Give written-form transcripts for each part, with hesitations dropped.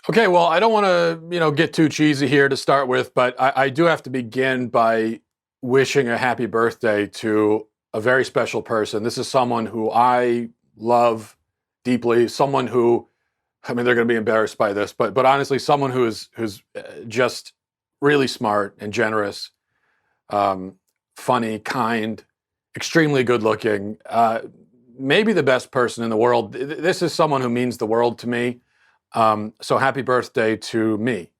Okay, well, I don't want to, get too cheesy here to start with, but I do have to begin by wishing a happy birthday to a very special person. This is someone who I love deeply. Someone who, I mean, they're going to be embarrassed by this, but honestly, someone who's just really smart and generous, um, funny, kind, extremely good looking. Maybe the best person in the world. This is someone who means the world to me. So happy birthday to me.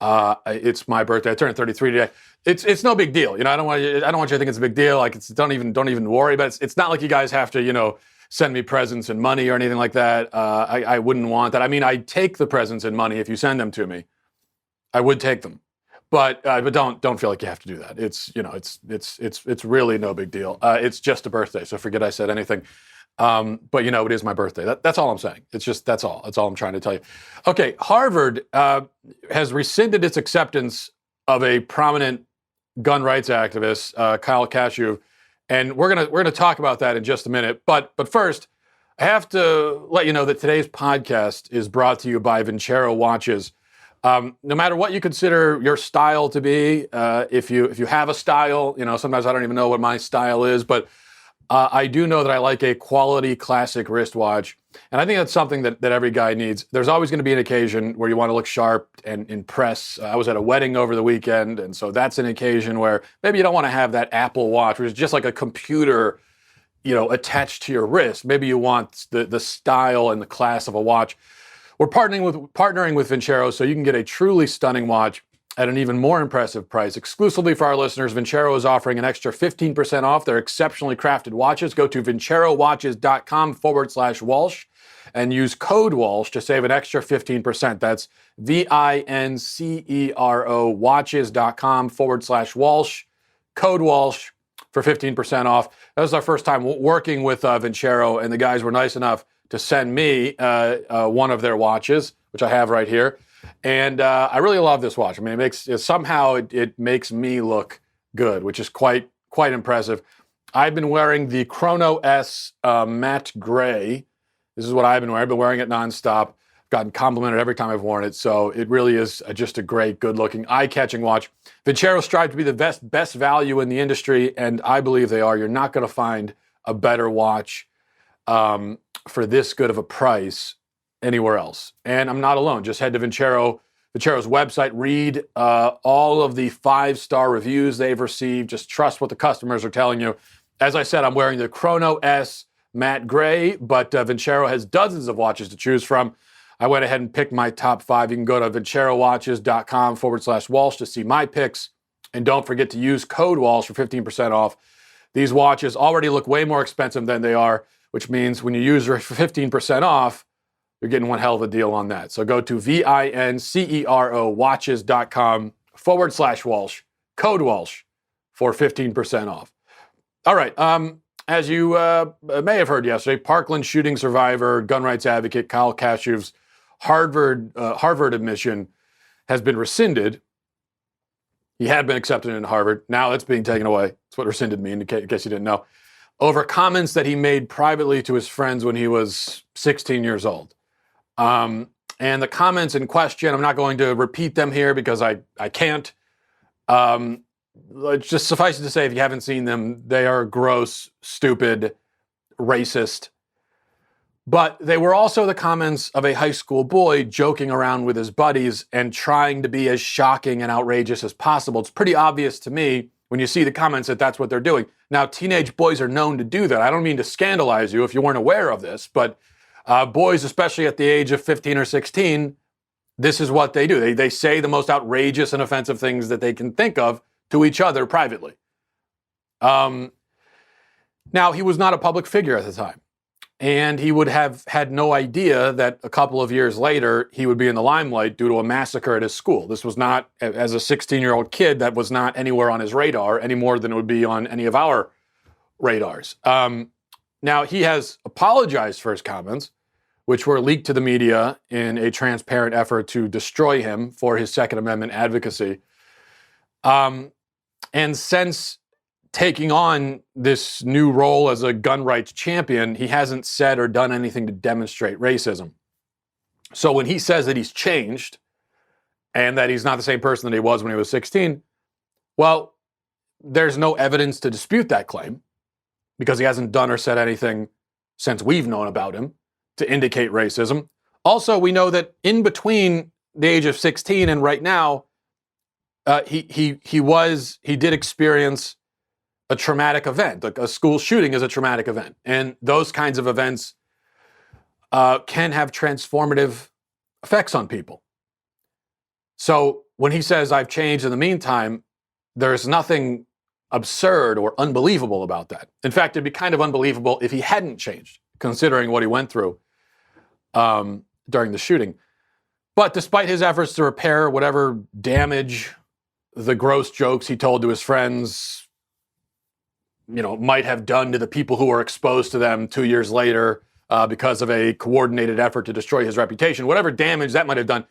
It's my birthday. I turned 33 today. It's no big deal. I don't want you to think it's a big deal. Like don't even worry about it. It's not like you guys have to, send me presents and money or anything like that. I wouldn't want that. I mean, I'd take the presents and money if you send them to me. I would take them. But don't feel like you have to do that. It's really no big deal. It's just a birthday, so forget I said anything. But it is my birthday. That's all I'm saying. That's all. That's all I'm trying to tell you. Okay, Harvard has rescinded its acceptance of a prominent gun rights activist, Kyle Kashuv, and we're gonna talk about that in just a minute. But first, I have to let you know that today's podcast is brought to you by Vincero Watches. No matter what you consider your style to be, if you have a style, sometimes I don't even know what my style is, but I do know that I like a quality classic wristwatch, and I think that's something that every guy needs. There's always going to be an occasion where you want to look sharp and impress. I was at a wedding over the weekend, and so that's an occasion where maybe you don't want to have that Apple Watch, which is just like a computer, attached to your wrist. Maybe you want the style and the class of a watch. We're partnering with Vincero so you can get a truly stunning watch at an even more impressive price. Exclusively for our listeners, Vincero is offering an extra 15% off their exceptionally crafted watches. Go to vincerowatches.com/Walsh and use code Walsh to save an extra 15%. That's VINCERO watches.com/Walsh, code Walsh for 15% off. That was our first time working with Vincero, and the guys were nice enough to send me one of their watches, which I have right here. And I really love this watch. I mean, it makes me look good, which is quite impressive. I've been wearing the Chrono S matte gray. This is what I've been wearing. I've been wearing it nonstop. I've gotten complimented every time I've worn it. So it really is just a great, good-looking, eye-catching watch. Vincero strive to be the best value in the industry, and I believe they are. You're not going to find a better watch for this good of a price anywhere else. And I'm not alone. Just head to Vincero's website, read all of the 5-star reviews they've received. Just trust what the customers are telling you. As I said, I'm wearing the Chrono S matte gray, but Vincero has dozens of watches to choose from. I went ahead and picked my top 5. You can go to vincerowatches.com/Walsh to see my picks. And don't forget to use code Walsh for 15% off. These watches already look way more expensive than they are, which means when you use your 15% off, you're getting one hell of a deal on that. So go to VINCERO watches.com/Walsh, code Walsh for 15% off. All right. As you may have heard yesterday, Parkland shooting survivor, gun rights advocate Kyle Kashuv's Harvard admission has been rescinded. He had been accepted into Harvard. Now it's being taken away. That's what rescinded means, in case you didn't know. Over comments that he made privately to his friends when he was 16 years old. And the comments in question, I'm not going to repeat them here because I can't. Just suffice it to say, if you haven't seen them, they are gross, stupid, racist. But they were also the comments of a high school boy joking around with his buddies and trying to be as shocking and outrageous as possible. It's pretty obvious to me when you see the comments that that's what they're doing. Now, teenage boys are known to do that. I don't mean to scandalize you if you weren't aware of this, but boys, especially at the age of 15 or 16, this is what they do. They say the most outrageous and offensive things that they can think of to each other privately. Now, he was not a public figure at the time, and he would have had no idea that a couple of years later, he would be in the limelight due to a massacre at his school. This was not, as a 16-year-old kid, that was not anywhere on his radar any more than it would be on any of our radars. Now, he has apologized for his comments, which were leaked to the media in a transparent effort to destroy him for his Second Amendment advocacy. And since taking on this new role as a gun rights champion, he hasn't said or done anything to demonstrate racism. So when he says that he's changed and that he's not the same person that he was when he was 16, well, there's no evidence to dispute that claim because he hasn't done or said anything since we've known about him to indicate racism. Also, we know that in between the age of 16 and right now, he did experience a traumatic event. Like a school shooting is a traumatic event, and those kinds of events can have transformative effects on people. So when he says I've changed in the meantime, there's nothing absurd or unbelievable about that. In fact, it'd be kind of unbelievable if he hadn't changed, considering what he went through during the shooting. But despite his efforts to repair whatever damage the gross jokes he told to his friends, might have done to the people who were exposed to them 2 years later because of a coordinated effort to destroy his reputation, whatever damage that might have done,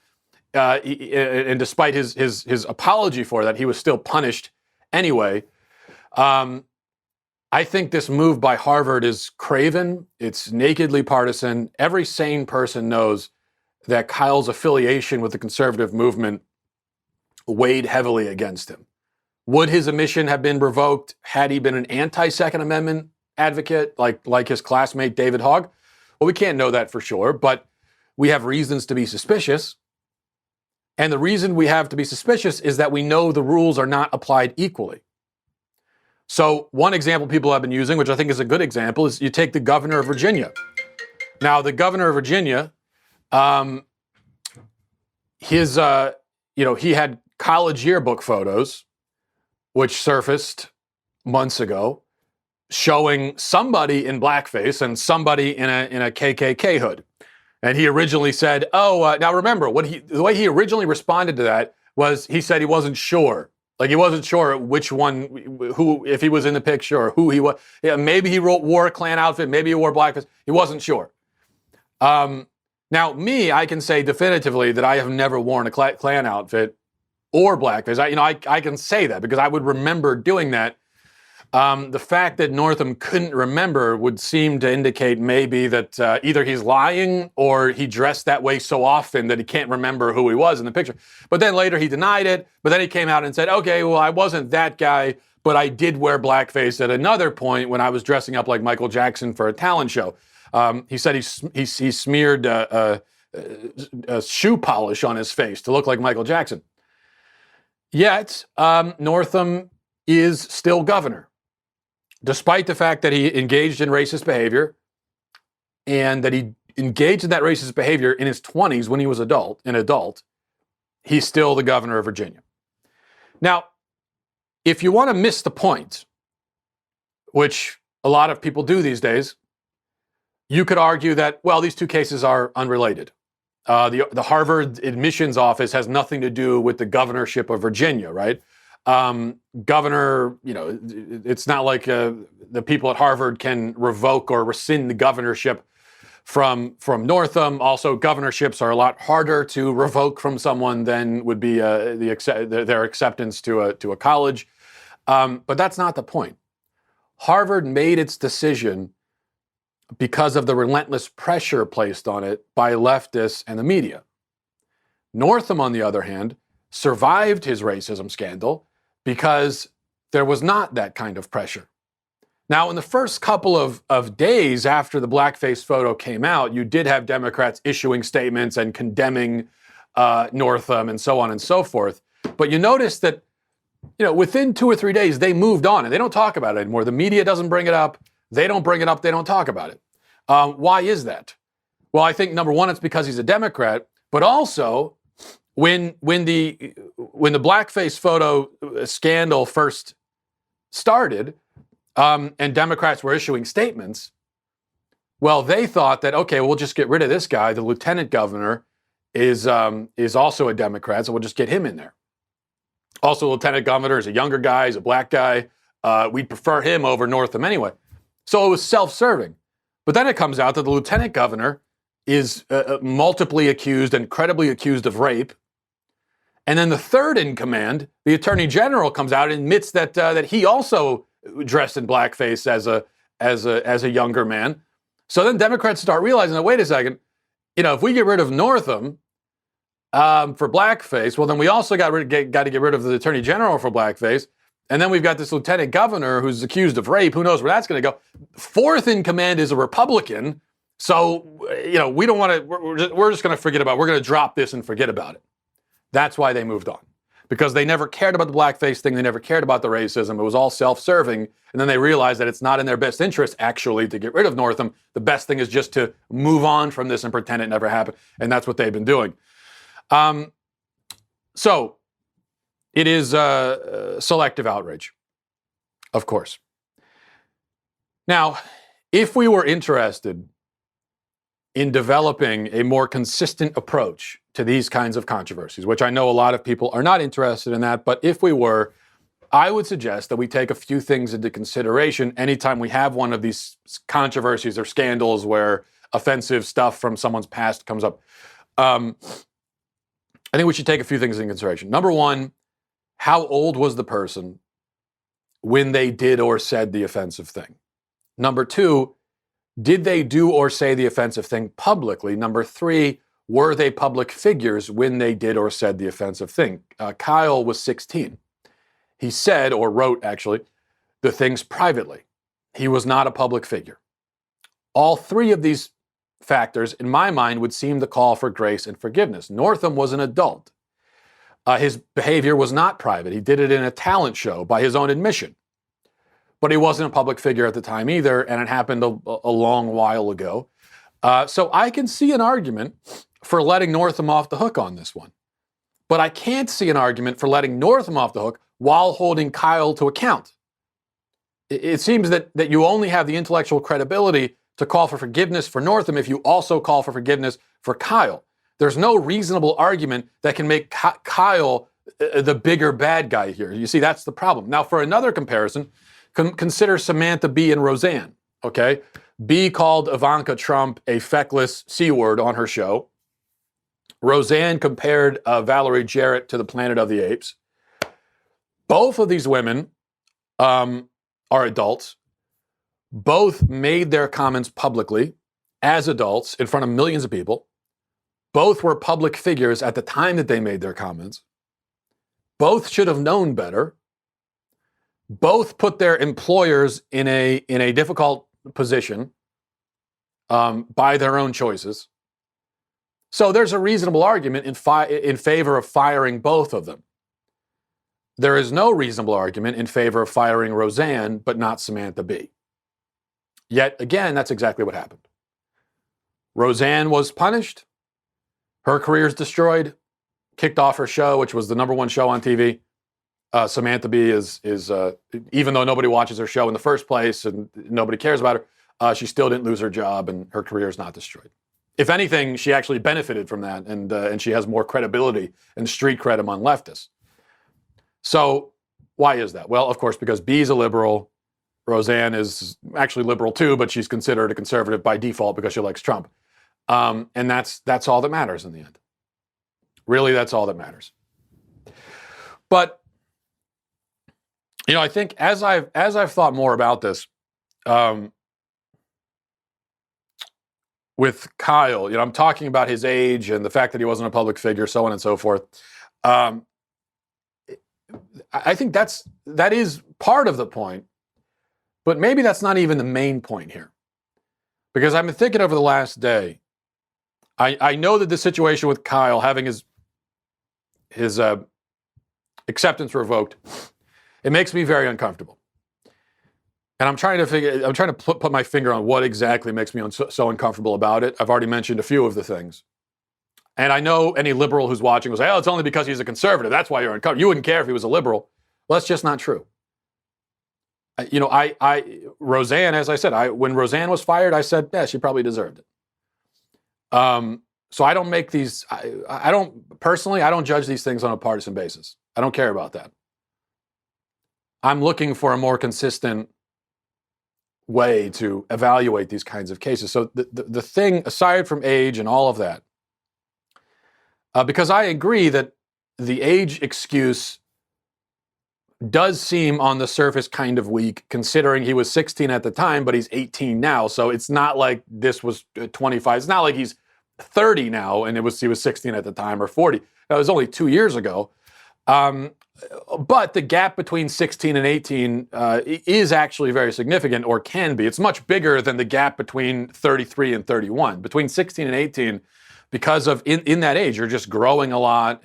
and despite his apology for that, he was still punished anyway. I think this move by Harvard is craven. It's nakedly partisan. Every sane person knows that Kyle's affiliation with the conservative movement weighed heavily against him. Would his admission have been revoked had he been an anti-Second Amendment advocate like his classmate David Hogg? Well, we can't know that for sure, but we have reasons to be suspicious. And the reason we have to be suspicious is that we know the rules are not applied equally. So one example people have been using, which I think is a good example, is you take the governor of Virginia. Now, the governor of Virginia, he had college yearbook photos, which surfaced months ago, showing somebody in blackface and somebody in a KKK hood. And he originally said, now remember, the way he originally responded to that was he said he wasn't sure. Like he wasn't sure which one, if he was in the picture or who he was. Yeah, maybe he wore a Klan outfit, maybe he wore blackface. He wasn't sure. Now, I can say definitively that I have never worn a Klan outfit or blackface. I can say that because I would remember doing that. The fact that Northam couldn't remember would seem to indicate maybe that either he's lying or he dressed that way so often that he can't remember who he was in the picture. But then later he denied it, but then he came out and said, okay, well, I wasn't that guy, but I did wear blackface at another point when I was dressing up like Michael Jackson for a talent show. He said he smeared a shoe polish on his face to look like Michael Jackson. Yet, Northam is still governor, despite the fact that he engaged in racist behavior and that he engaged in that racist behavior in his 20s when he was an adult, he's still the governor of Virginia. Now, if you want to miss the point, which a lot of people do these days, you could argue that, well, these two cases are unrelated. The Harvard admissions office has nothing to do with the governorship of Virginia, right? Governor, it's not like the people at Harvard can revoke or rescind the governorship from Northam. Also, governorships are a lot harder to revoke from someone than would be their acceptance to a college. But that's not the point. Harvard made its decision because of the relentless pressure placed on it by leftists and the media. Northam, on the other hand, survived his racism scandal because there was not that kind of pressure. Now, in the first couple of days after the blackface photo came out, you did have Democrats issuing statements and condemning Northam and so on and so forth. But you notice that, within 2 or 3 days, they moved on and they don't talk about it anymore. The media doesn't bring it up. They don't bring it up. They don't talk about it. Why is that? Well, I think number one, it's because he's a Democrat, but also when the blackface photo scandal first started, and Democrats were issuing statements, well, they thought that, okay, we'll just get rid of this guy. The lieutenant governor is also a Democrat, so we'll just get him in there. Also, lieutenant governor is a younger guy, he's a black guy. We'd prefer him over Northam anyway. So it was self-serving. But then it comes out that the lieutenant governor is multiply accused and credibly accused of rape. And then the third in command, the attorney general, comes out and admits that he also dressed in blackface as a younger man. So then Democrats start realizing that, wait a second, if we get rid of Northam for blackface, well, then we also got to get rid of the Attorney General for blackface. And then we've got this lieutenant governor who's accused of rape. Who knows where that's going to go? Fourth in command is a Republican. So, we don't want to, we're just going to forget about it. We're going to drop this and forget about it. That's why they moved on. Because they never cared about the blackface thing. They never cared about the racism. It was all self-serving. And then they realized that it's not in their best interest, actually, to get rid of Northam. The best thing is just to move on from this and pretend it never happened. And that's what they've been doing. So it is selective outrage, of course. Now, if we were interested in developing a more consistent approach to these kinds of controversies, which I know a lot of people are not interested in that, but if we were, I would suggest that we take a few things into consideration anytime we have one of these controversies or scandals where offensive stuff from someone's past comes up. I think we should take a few things into consideration. Number one, how old was the person when they did or said the offensive thing? Number two, did they do or say the offensive thing publicly? Number three, were they public figures when they did or said the offensive thing? Kyle was 16. He said, or wrote actually, the things privately. He was not a public figure. All three of these factors, in my mind, would seem to call for grace and forgiveness. Northam was an adult. His behavior was not private. He did it in a talent show by his own admission. But he wasn't a public figure at the time either, and it happened a long while ago. So I can see an argument for letting Northam off the hook on this one. But I can't see an argument for letting Northam off the hook while holding Kyle to account. It seems that you only have the intellectual credibility to call for forgiveness for Northam if you also call for forgiveness for Kyle. There's no reasonable argument that can make Kyle the bigger bad guy here. You see, that's the problem. Now, for another comparison, consider Samantha Bee and Roseanne, okay? Bee called Ivanka Trump a feckless C-word on her show. Roseanne compared Valerie Jarrett to the Planet of the Apes. Both of these women are adults. Both made their comments publicly as adults in front of millions of people. Both were public figures at the time that they made their comments. Both should have known better. Both put their employers in a difficult position by their own choices. So there's a reasonable argument in favor of firing both of them. There is no reasonable argument in favor of firing Roseanne, but not Samantha Bee. Yet again, that's exactly what happened. Roseanne was punished. Her career's destroyed, kicked off her show, which was the #1 show on TV. Samantha Bee is even though nobody watches her show in the first place and nobody cares about her, she still didn't lose her job and her career is not destroyed. If anything, she actually benefited from that, and she has more credibility and street cred among leftists. So why is that? Well, of course, because Bee's a liberal. Roseanne is actually liberal too, but she's considered a conservative by default because she likes Trump. And that's all that matters in the end. Really, that's all that matters. But I think as I've thought more about this, with Kyle, I'm talking about his age and the fact that he wasn't a public figure, so on and so forth. I think that is part of the point, but maybe that's not even the main point here. Because I've been thinking over the last day, I know that the situation with Kyle having his acceptance revoked, it makes me very uncomfortable. And I'm trying to put my finger on what exactly makes me so uncomfortable about it. I've already mentioned a few of the things. And I know any liberal who's watching will say, oh, it's only because he's a conservative. That's why you're uncomfortable. You wouldn't care if he was a liberal. Well, that's just not true. Roseanne, as I said, when Roseanne was fired, I said, yeah, she probably deserved it. So I don't make these, I don't judge these things on a partisan basis. I don't care about that. I'm looking for a more consistent way to evaluate these kinds of cases. So the thing, aside from age and all of that, because I agree that the age excuse does seem on the surface kind of weak, considering he was 16 at the time, but he's 18 now. So it's not like this was 25. It's not like he's 30 now, and he was 16 at the time, or 40. That was only 2 years ago. But the gap between 16 and 18 is actually very significant, or can be. It's much bigger than the gap between 33 and 31. Between 16 and 18, because of in that age, you're just growing a lot.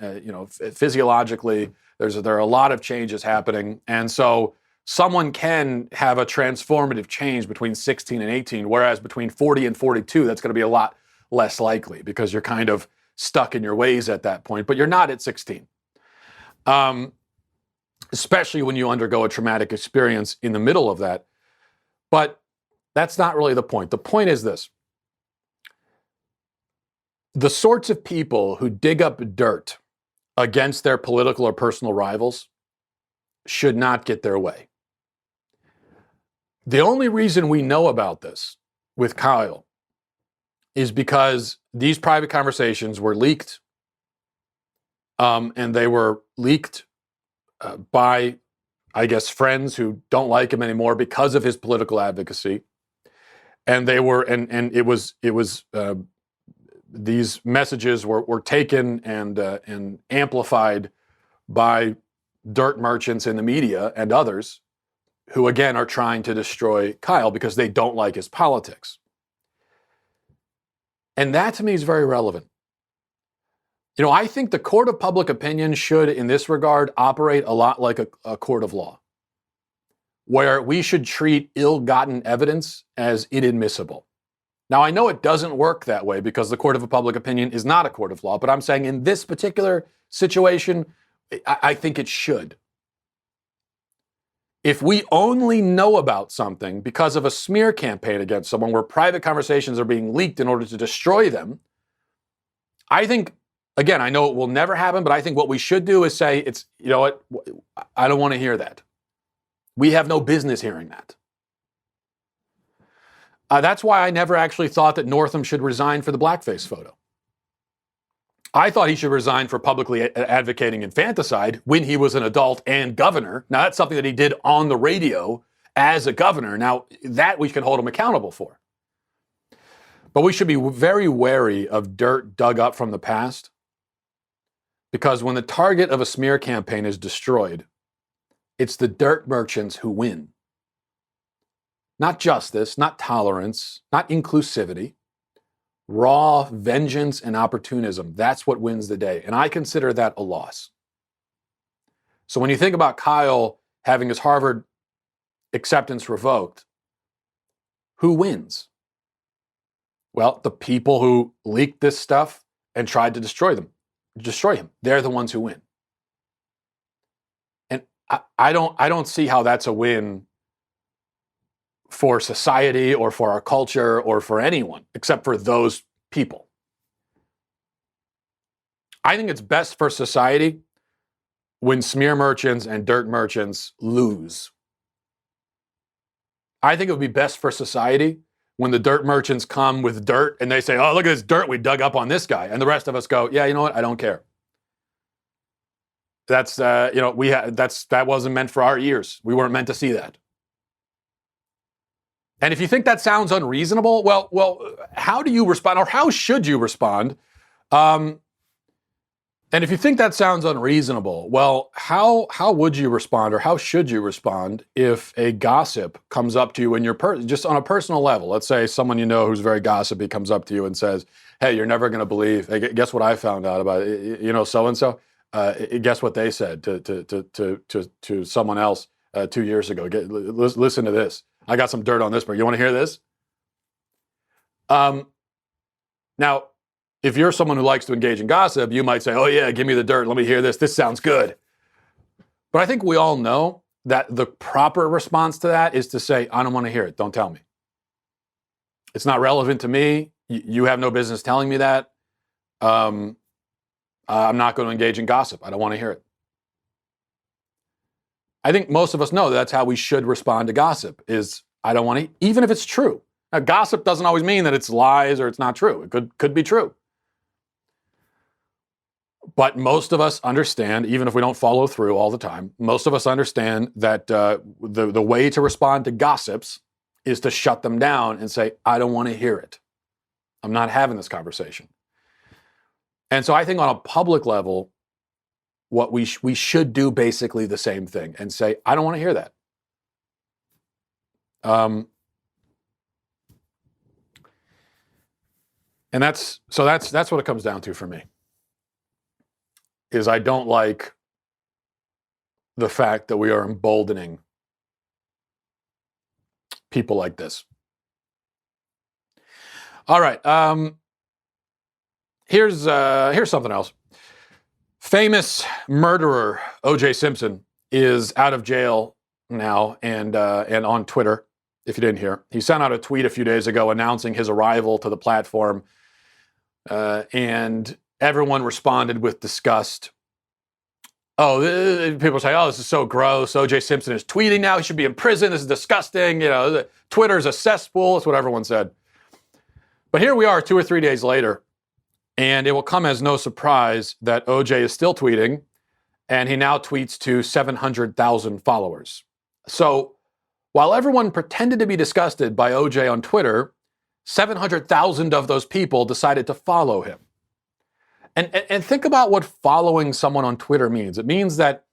Physiologically, there are a lot of changes happening, and so someone can have a transformative change between 16 and 18, whereas between 40 and 42, that's going to be a lot less likely because you're kind of stuck in your ways at that point. But you're not at 16. Especially when you undergo a traumatic experience in the middle of that. But that's not really the point. The point is this. The sorts of people who dig up dirt against their political or personal rivals should not get their way. The only reason we know about this with Kyle is because these private conversations were leaked, and they were leaked by, I guess, friends who don't like him anymore because of his political advocacy. And they were, and it was these messages were taken and amplified by dirt merchants in the media and others who, again, are trying to destroy Kyle because they don't like his politics. And that, to me, is very relevant. I think the court of public opinion should, in this regard, operate a lot like a court of law, where we should treat ill-gotten evidence as inadmissible. Now, I know it doesn't work that way because the court of public opinion is not a court of law, but I'm saying in this particular situation, I think it should. If we only know about something because of a smear campaign against someone where private conversations are being leaked in order to destroy them, I think, again, I know it will never happen, but I think what we should do is say, I don't want to hear that. We have no business hearing that. That's why I never actually thought that Northam should resign for the blackface photo. I thought he should resign for publicly advocating infanticide when he was an adult and governor. Now, that's something that he did on the radio as a governor. Now, that we can hold him accountable for. But we should be very wary of dirt dug up from the past, because when the target of a smear campaign is destroyed, it's the dirt merchants who win. Not justice, not tolerance, not inclusivity. Raw vengeance and opportunism. That's what wins the day. And I consider that a loss. So when you think about Kyle having his Harvard acceptance revoked, who wins? Well, the people who leaked this stuff and tried to destroy him. They're the ones who win. And I don't see how that's a win for society or for our culture or for anyone except for those people. I think it's best for society when smear merchants and dirt merchants lose. I think it would be best for society when the dirt merchants come with dirt and they say, oh, look at this dirt we dug up on this guy. And the rest of us go, yeah, you know what? I don't care. That's, that wasn't meant for our ears. We weren't meant to see that. And if you think that sounds unreasonable, well, how do you respond, or how should you respond? And if you think that sounds unreasonable, well, how would you respond, or how should you respond if a gossip comes up to you in your just on a personal level? Let's say someone you know who's very gossipy comes up to you and says, "Hey, you're never going to believe. Hey, guess what I found out about so and so. Guess what they said to someone else 2 years ago. Listen to this. I got some dirt on this, but you want to hear this?" Now, if you're someone who likes to engage in gossip, you might say, "Oh yeah, give me the dirt. Let me hear this. This sounds good." But I think we all know that the proper response to that is to say, "I don't want to hear it. Don't tell me. It's not relevant to me. You have no business telling me that. I'm not going to engage in gossip. I don't want to hear it." I think most of us know that's how we should respond to gossip, is I don't want to, even if it's true. Now, gossip doesn't always mean that it's lies or it's not true. It could be true. But most of us understand, even if we don't follow through all the time, most of us understand that the way to respond to gossips is to shut them down and say, "I don't want to hear it. I'm not having this conversation." And so I think on a public level, what we should do basically the same thing and say, I don't want to hear that. And that's what it comes down to for me. Is I don't like the fact that we are emboldening people like this. All right. Here's something else. Famous murderer O.J. Simpson is out of jail now and on Twitter. If you didn't hear, he sent out a tweet a few days ago announcing his arrival to the platform, and everyone responded with disgust. Oh, people say, "Oh, this is so gross. O.J. Simpson is tweeting now. He should be in prison. This is disgusting. You know, Twitter's a cesspool." That's what everyone said. But here we are 2 or 3 days later, and it will come as no surprise that OJ is still tweeting, and he now tweets to 700,000 followers. So while everyone pretended to be disgusted by OJ on Twitter, 700,000 of those people decided to follow him. And think about what following someone on Twitter means. It means that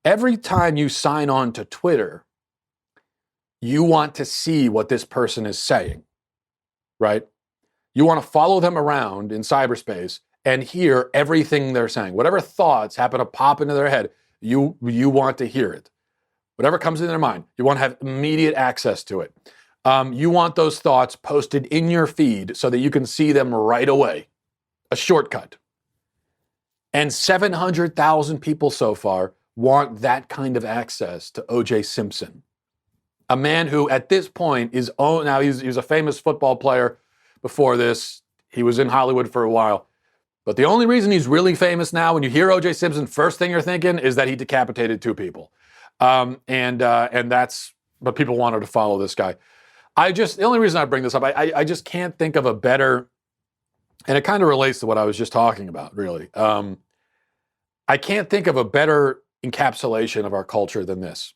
every time you sign on to Twitter, you want to see what this person is saying, right? You want to follow them around in cyberspace and hear everything they're saying. Whatever thoughts happen to pop into their head, you want to hear it. Whatever comes in their mind, you want to have immediate access to it. You want those thoughts posted in your feed so that you can see them right away. A shortcut. And 700,000 people so far want that kind of access to O.J. Simpson. A man who at this point is, now he's a famous football player. Before this, he was in Hollywood for a while. But the only reason he's really famous now, when you hear O.J. Simpson, first thing you're thinking is that he decapitated 2 people. And that's, but people wanted to follow this guy. The only reason I bring this up, I just can't think of a better, and it kind of relates to what I was just talking about, really. I can't think of a better encapsulation of our culture than this.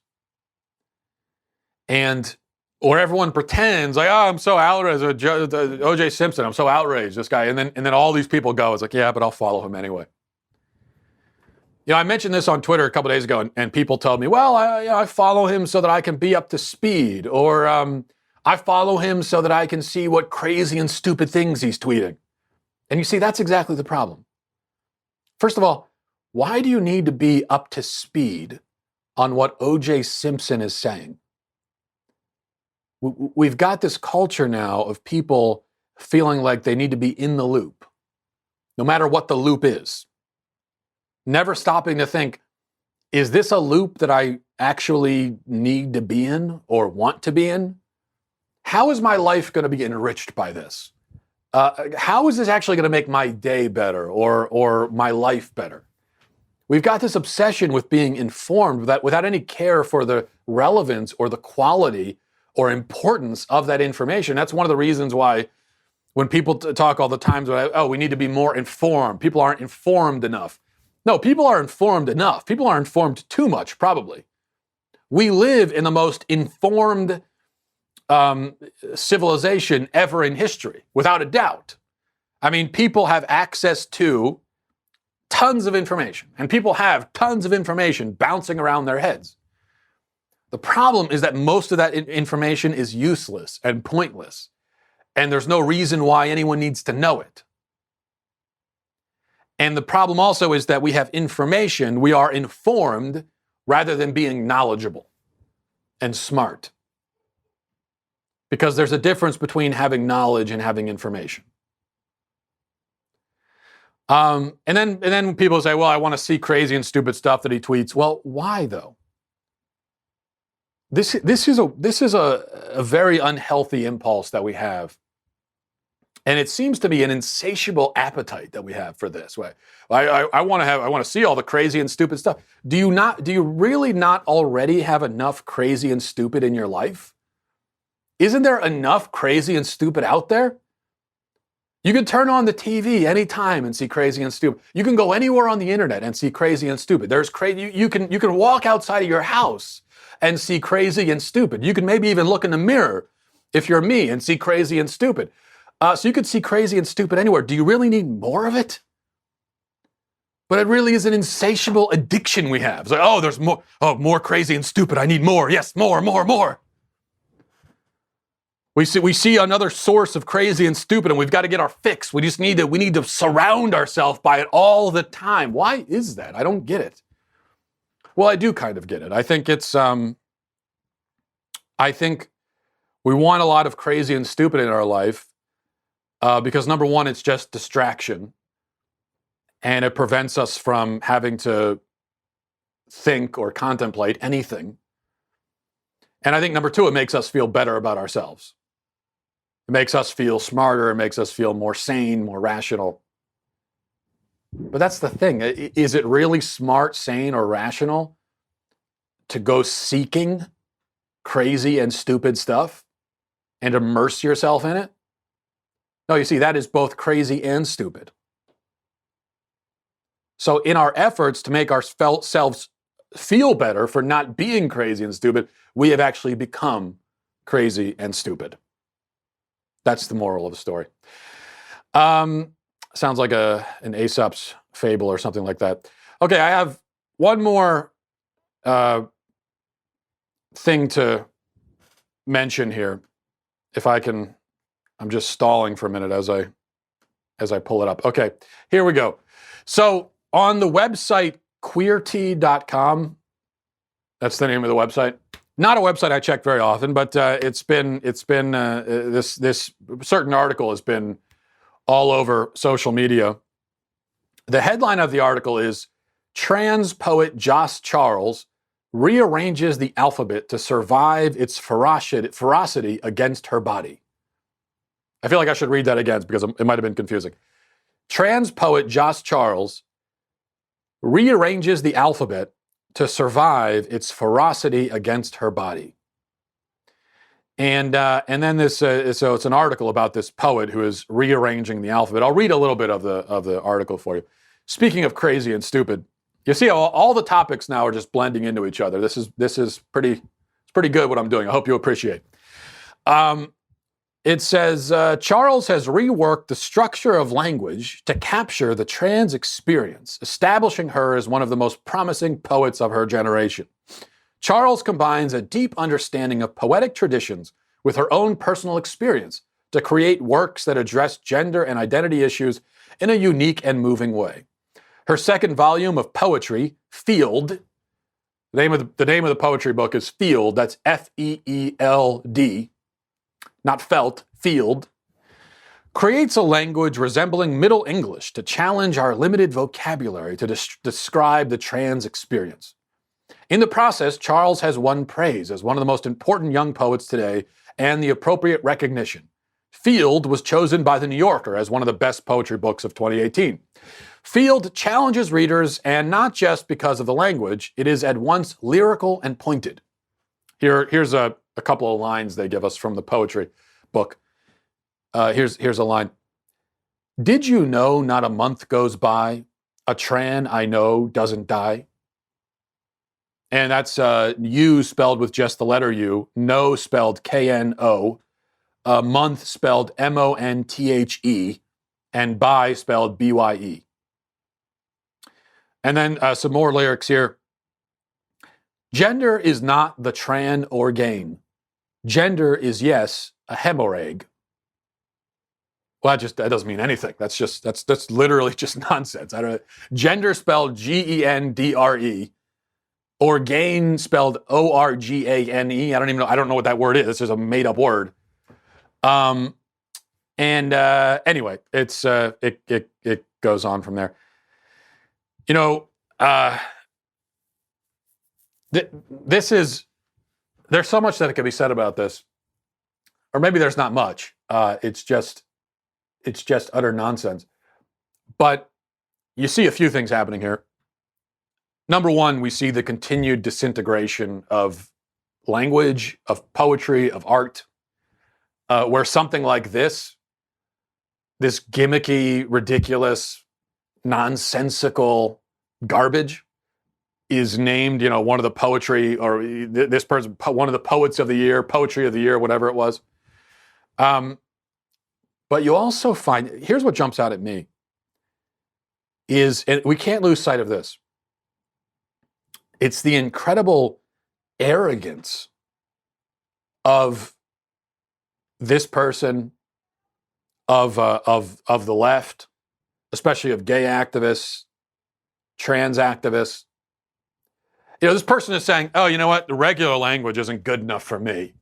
Or everyone pretends like, oh, I'm so outraged, O.J. Simpson, I'm so outraged, this guy. And then all these people go, it's like, yeah, but I'll follow him anyway. You know, I mentioned this on Twitter a couple days ago, and people told me, well, I follow him so that I can be up to speed. Or I follow him so that I can see what crazy and stupid things he's tweeting. And you see, that's exactly the problem. First of all, why do you need to be up to speed on what O.J. Simpson is saying? We've got this culture now of people feeling like they need to be in the loop, no matter what the loop is. Never stopping to think, is this a loop that I actually need to be in or want to be in? How is my life going to be enriched by this? How is this actually going to make my day better or my life better? We've got this obsession with being informed without any care for the relevance or the quality or importance of that information. That's one of the reasons why when people talk all the time about, we need to be more informed. People aren't informed enough. No, people are informed enough. People are informed too much, probably. We live in the most informed civilization ever in history, without a doubt. I mean, people have access to tons of information, and people have tons of information bouncing around their heads. The problem is that most of that information is useless and pointless, and there's no reason why anyone needs to know it. And the problem also is that we have information, we are informed rather than being knowledgeable and smart. Because there's a difference between having knowledge and having information. And then people say, well, I want to see crazy and stupid stuff that he tweets. Well, why though? This is a very unhealthy impulse that we have. And it seems to be an insatiable appetite that we have for this. I want to see all the crazy and stupid stuff. Do you really not already have enough crazy and stupid in your life? Isn't there enough crazy and stupid out there? You can turn on the TV anytime and see crazy and stupid. You can go anywhere on the internet and see crazy and stupid. There's crazy. You can walk outside of your house and see crazy and stupid. You can maybe even look in the mirror, if you're me, and see crazy and stupid. So you could see crazy and stupid anywhere. Do you really need more of it? But it really is an insatiable addiction we have. It's like, oh, there's more. Oh, more crazy and stupid. I need more. Yes, more, more, more. We see another source of crazy and stupid, and we've got to get our fix. We need to surround ourselves by it all the time. Why is that? I don't get it. Well, I do kind of get it. I think I think we want a lot of crazy and stupid in our life because number one, it's just distraction. And it prevents us from having to think or contemplate anything. And I think number two, it makes us feel better about ourselves. It makes us feel smarter. It makes us feel more sane, more rational. But that's the thing. Is it really smart, sane, or rational to go seeking crazy and stupid stuff and immerse yourself in it? No, you see, that is both crazy and stupid. So in our efforts to make ourselves feel better for not being crazy and stupid, we have actually become crazy and stupid. That's the moral of the story. Sounds like an Aesop's fable or something like that. Okay, I have one more thing to mention here. If I can, I'm just stalling for a minute as I pull it up. Okay, here we go. So on the website queerty.com, that's the name of the website. Not a website I check very often, but it's been this certain article has been all over social media. The headline of the article is "Trans Poet Joss Charles Rearranges the Alphabet to Survive Its Ferocity Against Her Body." I feel like I should read that again because it might have been confusing. Trans poet Joss Charles rearranges the alphabet to survive its ferocity against her body. And then this, so it's an article about this poet who is rearranging the alphabet. I'll read a little bit of the article for you. Speaking of crazy and stupid, you see all the topics now are just blending into each other. This is pretty good what I'm doing. I hope you appreciate. It says, Charles has reworked the structure of language to capture the trans experience, establishing her as one of the most promising poets of her generation. Charles combines a deep understanding of poetic traditions with her own personal experience to create works that address gender and identity issues in a unique and moving way. Her second volume of poetry, Field, the name of the poetry book is Field, that's F-E-E-L-D, not felt, Field, creates a language resembling Middle English to challenge our limited vocabulary to describe the trans experience. In the process, Charles has won praise as one of the most important young poets today and the appropriate recognition. Field was chosen by The New Yorker as one of the best poetry books of 2018. Field challenges readers, and not just because of the language, it is at once lyrical and pointed. Here's a couple of lines they give us from the poetry book. Here's a line. Did you know not a month goes by, a tran I know doesn't die? And that's you spelled with just the letter U, no spelled K-N-O, month spelled M-O-N-T-H-E, and by spelled B-Y-E. And then some more lyrics here. Gender is not the tran organe. Gender is, yes, a hemorrhage. Well, that doesn't mean anything. That's literally just nonsense. Gender spelled G-E-N-D-R-E. Organe spelled O-R-G-A-N-E. I don't know what that word is. It's just a made up word. Anyway, it goes on from there. You know, there's so much that can be said about this, or maybe there's not much. It's just utter nonsense. But you see a few things happening here. Number one, we see the continued disintegration of language, of poetry, of art, where something like this gimmicky, ridiculous, nonsensical garbage is named, one of the poetry, or this person, one of the poets of the year, poetry of the year, whatever it was. But you also find, here's what jumps out at me. is, and we can't lose sight of this, it's the incredible arrogance of this person, of the left, especially of gay activists, trans activists. This person is saying, "Oh, you know what? The regular language isn't good enough for me."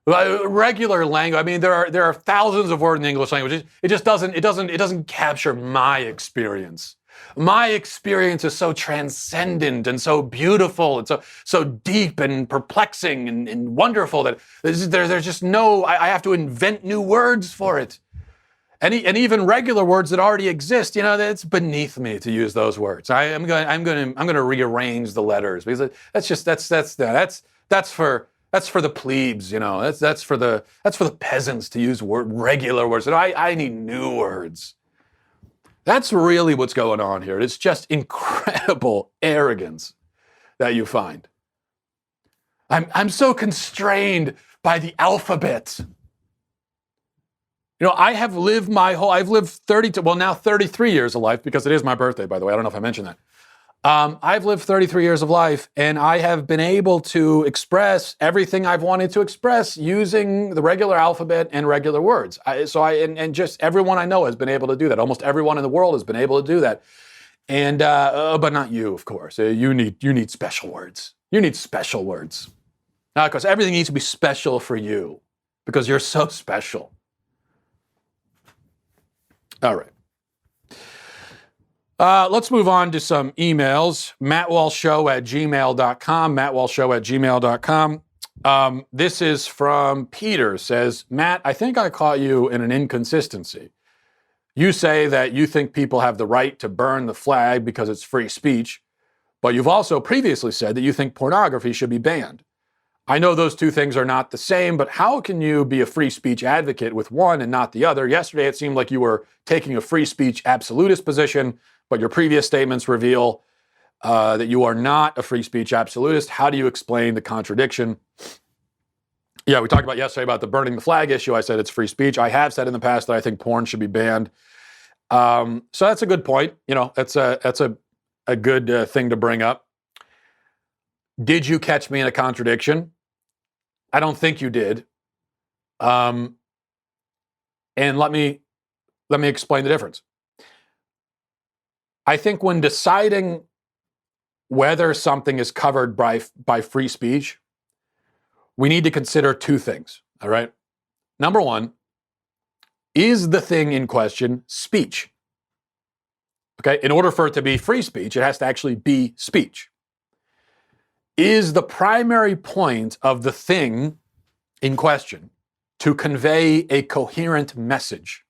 Regular language. I mean, there are thousands of words in the English language. It just doesn't capture my experience. My experience is so transcendent and so beautiful and so deep and perplexing and wonderful that there's just no. I have to invent new words for it. And even regular words that already exist, it's beneath me to use those words. I'm going to rearrange the letters because that's for the plebes, That's for the peasants to use regular words. And I need new words. That's really what's going on here. It's just incredible arrogance that you find. I'm so constrained by the alphabet. I've lived 33 years of life, because it is my birthday, by the way. I don't know if I mentioned that. I've lived 33 years of life, and I have been able to express everything I've wanted to express using the regular alphabet and regular words. Just everyone I know has been able to do that. Almost everyone in the world has been able to do that. And but not you, of course. You need special words. You need special words. Now, because everything needs to be special for you, because you're so special. All right. Let's move on to some emails. mattwalshshow@gmail.com. mattwalshshow@gmail.com. This is from Peter. Says, Matt, I think I caught you in an inconsistency. You say that you think people have the right to burn the flag because it's free speech, but you've also previously said that you think pornography should be banned. I know those two things are not the same, but how can you be a free speech advocate with one and not the other? Yesterday, it seemed like you were taking a free speech absolutist position, but your previous statements reveal that you are not a free speech absolutist. How do you explain the contradiction? Yeah, we talked about yesterday about the burning the flag issue. I said it's free speech. I have said in the past that I think porn should be banned. So that's a good point. That's a good thing to bring up. Did you catch me in a contradiction? I don't think you did. And let me explain the difference. I think when deciding whether something is covered by free speech, we need to consider two things, all right? Number one, is the thing in question speech? Okay, in order for it to be free speech, it has to actually be speech. Is the primary point of the thing in question to convey a coherent message?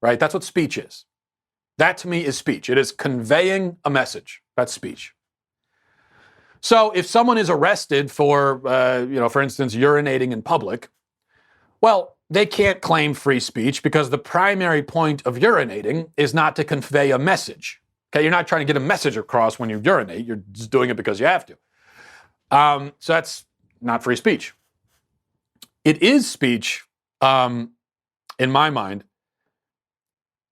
Right? That's what speech is. That to me is speech. It is conveying a message. That's speech. So if someone is arrested for, for instance, urinating in public, well, they can't claim free speech because the primary point of urinating is not to convey a message. Okay, you're not trying to get a message across when you urinate. You're just doing it because you have to. So that's not free speech. It is speech, in my mind,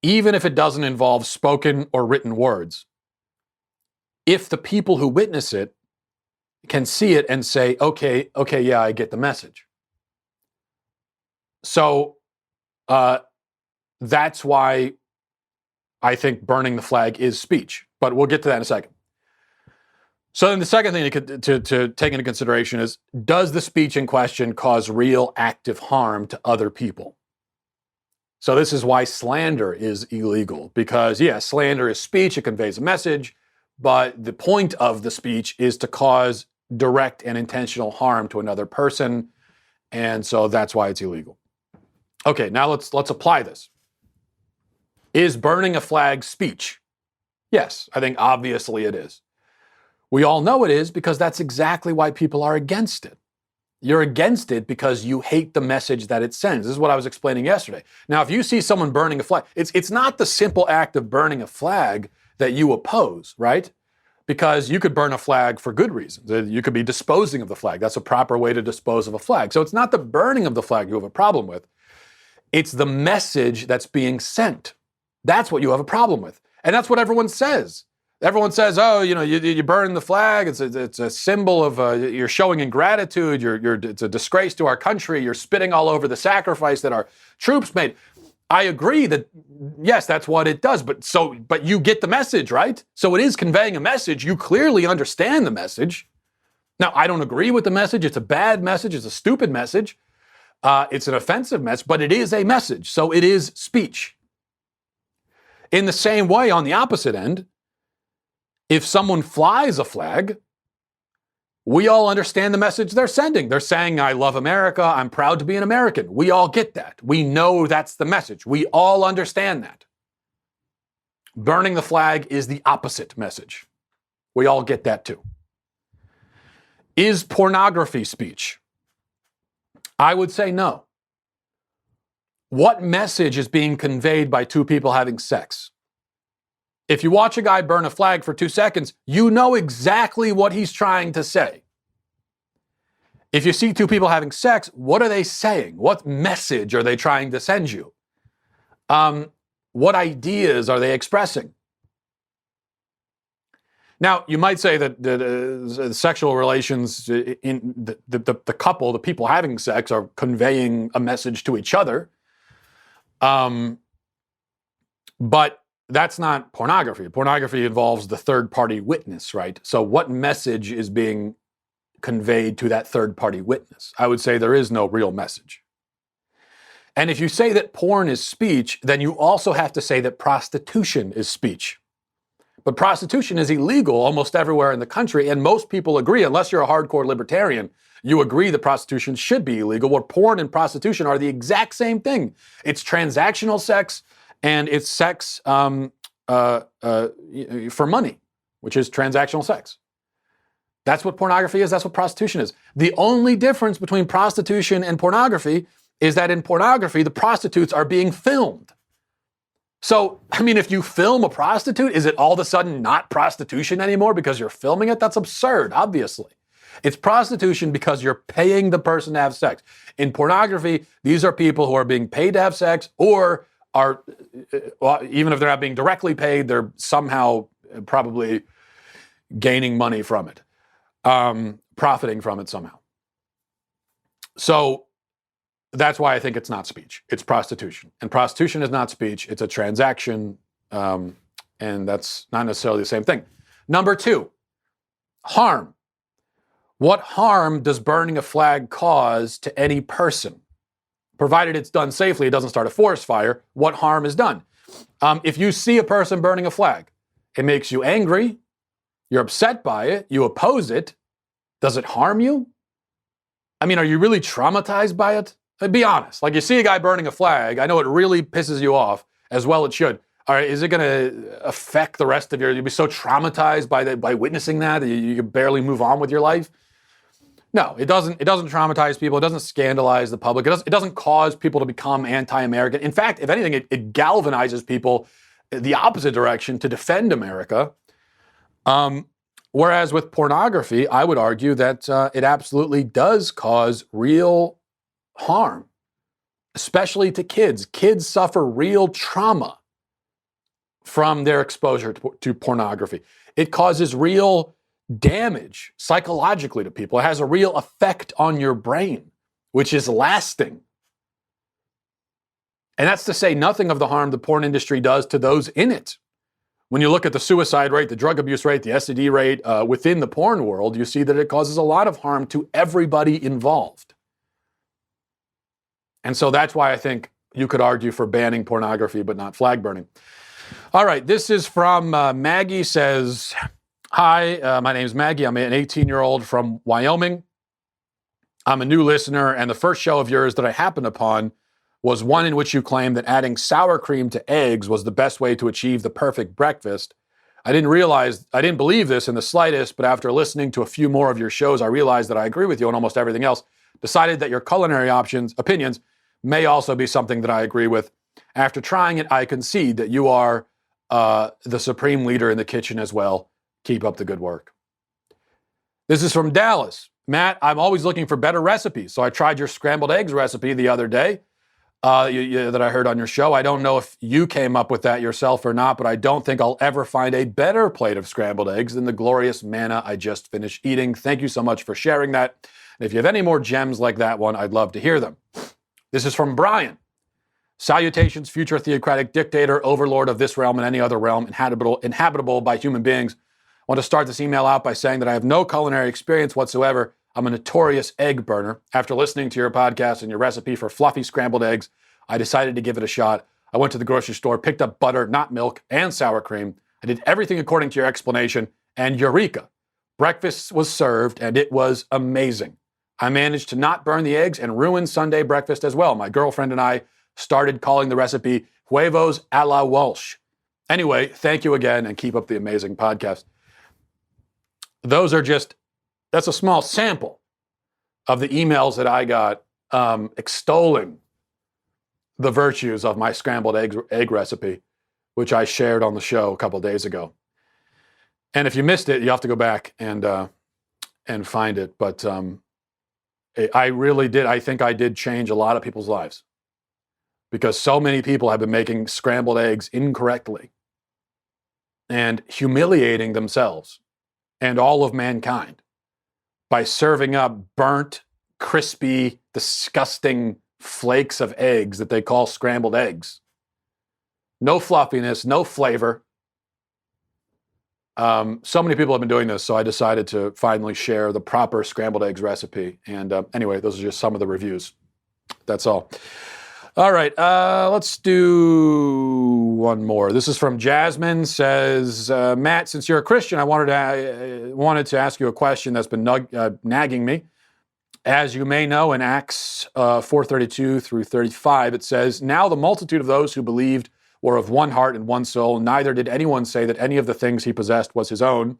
even if it doesn't involve spoken or written words. If the people who witness it can see it and say, okay, yeah, I get the message. So that's why I think burning the flag is speech. But we'll get to that in a second. So then the second thing to take into consideration is, does the speech in question cause real active harm to other people? So this is why slander is illegal, because slander is speech, it conveys a message, but the point of the speech is to cause direct and intentional harm to another person, and so that's why it's illegal. Okay, now let's apply this. Is burning a flag speech? Yes, I think obviously it is. We all know it is because that's exactly why people are against it. You're against it because you hate the message that it sends. This is what I was explaining yesterday. Now, if you see someone burning a flag, it's not the simple act of burning a flag that you oppose, right? Because you could burn a flag for good reasons. You could be disposing of the flag. That's a proper way to dispose of a flag. So it's not the burning of the flag you have a problem with. It's the message that's being sent. That's what you have a problem with. And that's what everyone says. Everyone says, oh, you burn the flag. It's a symbol of you're showing ingratitude. It's a disgrace to our country. You're spitting all over the sacrifice that our troops made. I agree that, yes, that's what it does. But you get the message, right? So it is conveying a message. You clearly understand the message. Now, I don't agree with the message. It's a bad message. It's a stupid message. It's an offensive message, but it is a message. So it is speech. In the same way, on the opposite end, if someone flies a flag, we all understand the message they're sending. They're saying, I love America. I'm proud to be an American. We all get that. We know that's the message. We all understand that. Burning the flag is the opposite message. We all get that too. Is pornography speech? I would say no. What message is being conveyed by two people having sex? If you watch a guy burn a flag for 2 seconds, you know exactly what he's trying to say. If you see two people having sex, what are they saying? What message are they trying to send you? What ideas are they expressing? Now, you might say that sexual relations in the couple, the people having sex, are conveying a message to each other. But that's not pornography. Pornography involves the third-party witness, right? So what message is being conveyed to that third-party witness? I would say there is no real message. And if you say that porn is speech, then you also have to say that prostitution is speech. But prostitution is illegal almost everywhere in the country, and most people agree, unless you're a hardcore libertarian, you agree that prostitution should be illegal, where porn and prostitution are the exact same thing. It's transactional sex, and it's sex for money, which is transactional sex. That's what pornography is. That's what prostitution is. The only difference between prostitution and pornography is that in pornography, the prostitutes are being filmed. So, I mean, if you film a prostitute, is it all of a sudden not prostitution anymore because you're filming it? That's absurd, obviously. It's prostitution because you're paying the person to have sex. In pornography, these are people who are being paid to have sex, or are, well, even if they're not being directly paid, they're somehow probably gaining money from it, profiting from it somehow. So that's why I think it's not speech. It's prostitution. And prostitution is not speech. It's a transaction, and that's not necessarily the same thing. Number two, harm. What harm does burning a flag cause to any person? Provided it's done safely, it doesn't start a forest fire, what harm is done? If you see a person burning a flag, it makes you angry, you're upset by it, you oppose it, does it harm you? I mean, are you really traumatized by it? Be honest. Like, you see a guy burning a flag, I know it really pisses you off, as well it should. All right, is it going to affect the rest of you'll be so traumatized by witnessing that you can barely move on with your life? No, it doesn't traumatize people. It doesn't scandalize the public. It doesn't cause people to become anti-American. In fact, if anything, it galvanizes people the opposite direction to defend America. Whereas with pornography, I would argue that it absolutely does cause real harm, especially to kids. Kids suffer real trauma from their exposure to pornography. It causes real damage psychologically to people. It has a real effect on your brain, which is lasting. And that's to say nothing of the harm the porn industry does to those in it. When you look at the suicide rate, the drug abuse rate, the STD rate within the porn world, you see that it causes a lot of harm to everybody involved. And so that's why I think you could argue for banning pornography but not flag burning. All right, this is from Maggie says, hi, my name is Maggie. I'm an 18-year-old from Wyoming. I'm a new listener, and the first show of yours that I happened upon was one in which you claimed that adding sour cream to eggs was the best way to achieve the perfect breakfast. I didn't believe this in the slightest, but after listening to a few more of your shows, I realized that I agree with you on almost everything else. Decided that your culinary opinions may also be something that I agree with. After trying it, I concede that you are the supreme leader in the kitchen as well. Keep up the good work. This is from Dallas. Matt, I'm always looking for better recipes, so I tried your scrambled eggs recipe the other day. that I heard on your show. I don't know if you came up with that yourself or not, but I don't think I'll ever find a better plate of scrambled eggs than the glorious manna I just finished eating. Thank you so much for sharing that. And if you have any more gems like that one, I'd love to hear them. This is from Brian. Salutations, future theocratic dictator, overlord of this realm and any other realm inhabitable by human beings. I want to start this email out by saying that I have no culinary experience whatsoever. I'm a notorious egg burner. After listening to your podcast and your recipe for fluffy scrambled eggs, I decided to give it a shot. I went to the grocery store, picked up butter, not milk, and sour cream. I did everything according to your explanation, and eureka! Breakfast was served, and it was amazing. I managed to not burn the eggs and ruin Sunday breakfast as well. My girlfriend and I started calling the recipe huevos a la Walsh. Anyway, thank you again, and keep up the amazing podcast. That's a small sample of the emails that I got extolling the virtues of my scrambled egg recipe, which I shared on the show a couple of days ago. And if you missed it, you have to go back and find it. But I really did. I think I did change a lot of people's lives because so many people have been making scrambled eggs incorrectly and humiliating themselves and all of mankind by serving up burnt, crispy, disgusting flakes of eggs that they call scrambled eggs. No fluffiness, no flavor. So many people have been doing this, so I decided to finally share the proper scrambled eggs recipe. And anyway, those are just some of the reviews. That's all. All right, let's do one more. This is from Jasmine. Says, Matt, since you're a Christian, I wanted to ask you a question that's been nagging me. As you may know, in Acts 4:32 through 35, it says, now the multitude of those who believed were of one heart and one soul. Neither did anyone say that any of the things he possessed was his own,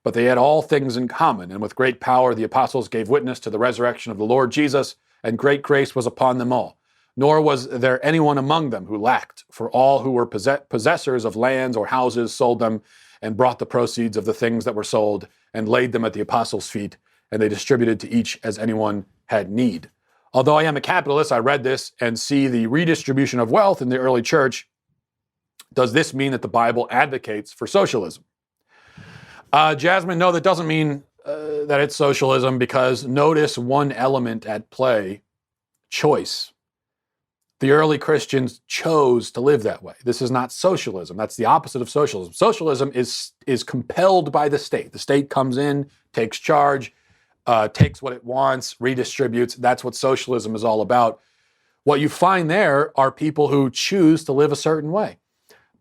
but they had all things in common. And with great power, the apostles gave witness to the resurrection of the Lord Jesus, and great grace was upon them all. Nor was there anyone among them who lacked, for all who were possessors of lands or houses sold them and brought the proceeds of the things that were sold and laid them at the apostles' feet, and they distributed to each as anyone had need. Although I am a capitalist, I read this and see the redistribution of wealth in the early church. Does this mean that the Bible advocates for socialism? Jasmine, no, that doesn't mean that it's socialism, because notice one element at play: choice. The early Christians chose to live that way. This is not socialism. That's the opposite of socialism. Socialism is compelled by the state. The state comes in, takes charge, takes what it wants, redistributes. That's what socialism is all about. What you find there are people who choose to live a certain way.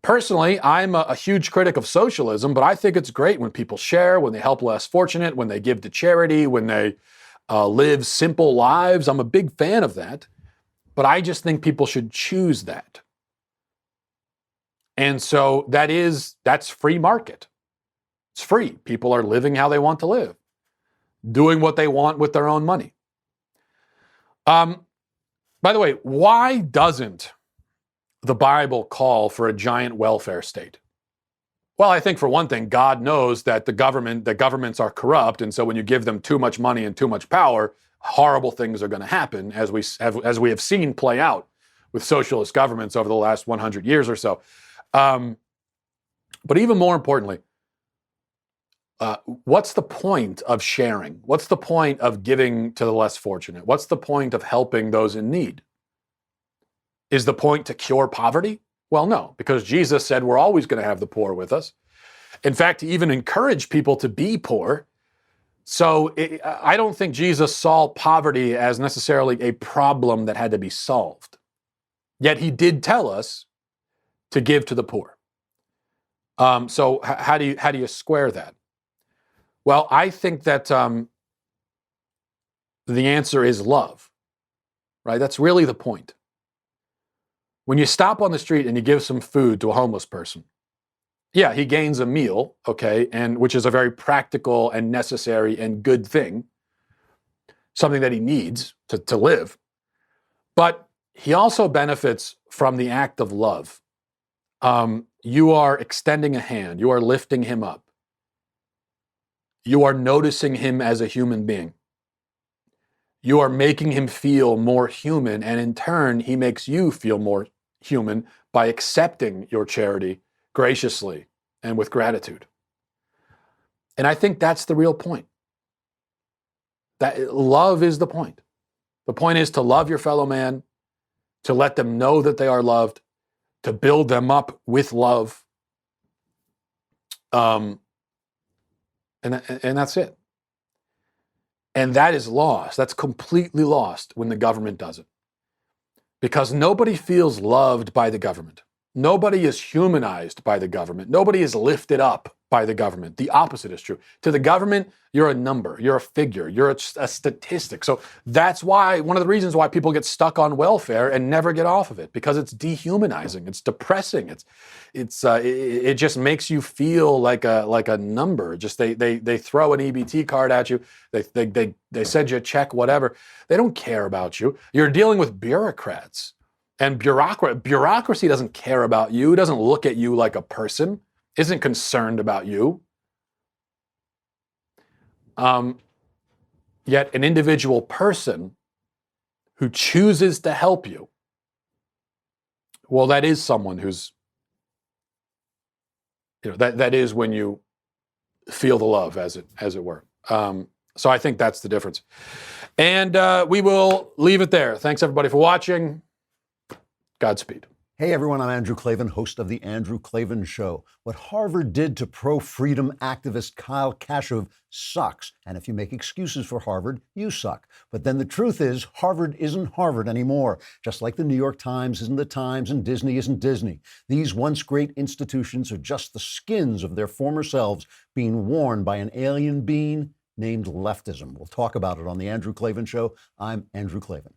Personally, I'm a huge critic of socialism, but I think it's great when people share, when they help less fortunate, when they give to charity, when they live simple lives. I'm a big fan of that. But I just think people should choose that. And so that's free market. It's free. People are living how they want to live, doing what they want with their own money. By the way, why doesn't the Bible call for a giant welfare state? Well, I think for one thing, God knows that the governments are corrupt, and so when you give them too much money and too much power, horrible things are going to happen, as we have seen play out with socialist governments over the last 100 years or so. But even more importantly, what's the point of sharing? What's the point of giving to the less fortunate? What's the point of helping those in need? Is the point to cure poverty? Well, no, because Jesus said we're always going to have the poor with us. In fact, he even encouraged people to be poor. So I don't think Jesus saw poverty as necessarily a problem that had to be solved. Yet he did tell us to give to the poor. So how do you square that? Well, I think that the answer is love, right? That's really the point. When you stop on the street and you give some food to a homeless person, yeah, he gains a meal, okay, and which is a very practical and necessary and good thing, something that he needs to live. But he also benefits from the act of love. You are extending a hand. You are lifting him up. You are noticing him as a human being. you are making him feel more human, and in turn, he makes you feel more human by accepting your charity graciously and with gratitude. And I think that's the real point. That love is the point. The point is to love your fellow man, to let them know that they are loved, to build them up with love. And that's it. And that is lost. That's completely lost when the government does it. Because nobody feels loved by the government. Nobody is humanized by the government. Nobody is lifted up by the government. The opposite is true. To the government, you're a number, you're a figure, you're a statistic. So that's why, one of the reasons why people get stuck on welfare and never get off of it, because it's dehumanizing, it's depressing, it just makes you feel like a number. Just they throw an EBT card at you, they send you a check, whatever. They don't care about you. You're dealing with bureaucrats. And bureaucracy doesn't care about you, doesn't look at you like a person, isn't concerned about you. Yet an individual person who chooses to help you, well, that is someone who's, that is when you feel the love, as it were. So I think that's the difference. And we will leave it there. Thanks everybody for watching. Godspeed. Hey everyone, I'm Andrew Klavan, host of The Andrew Klavan Show. What Harvard did to pro-freedom activist Kyle Kashuv sucks. And if you make excuses for Harvard, you suck. But then the truth is, Harvard isn't Harvard anymore. Just like the New York Times isn't the Times and Disney isn't Disney. These once great institutions are just the skins of their former selves being worn by an alien being named leftism. We'll talk about it on The Andrew Klavan Show. I'm Andrew Klavan.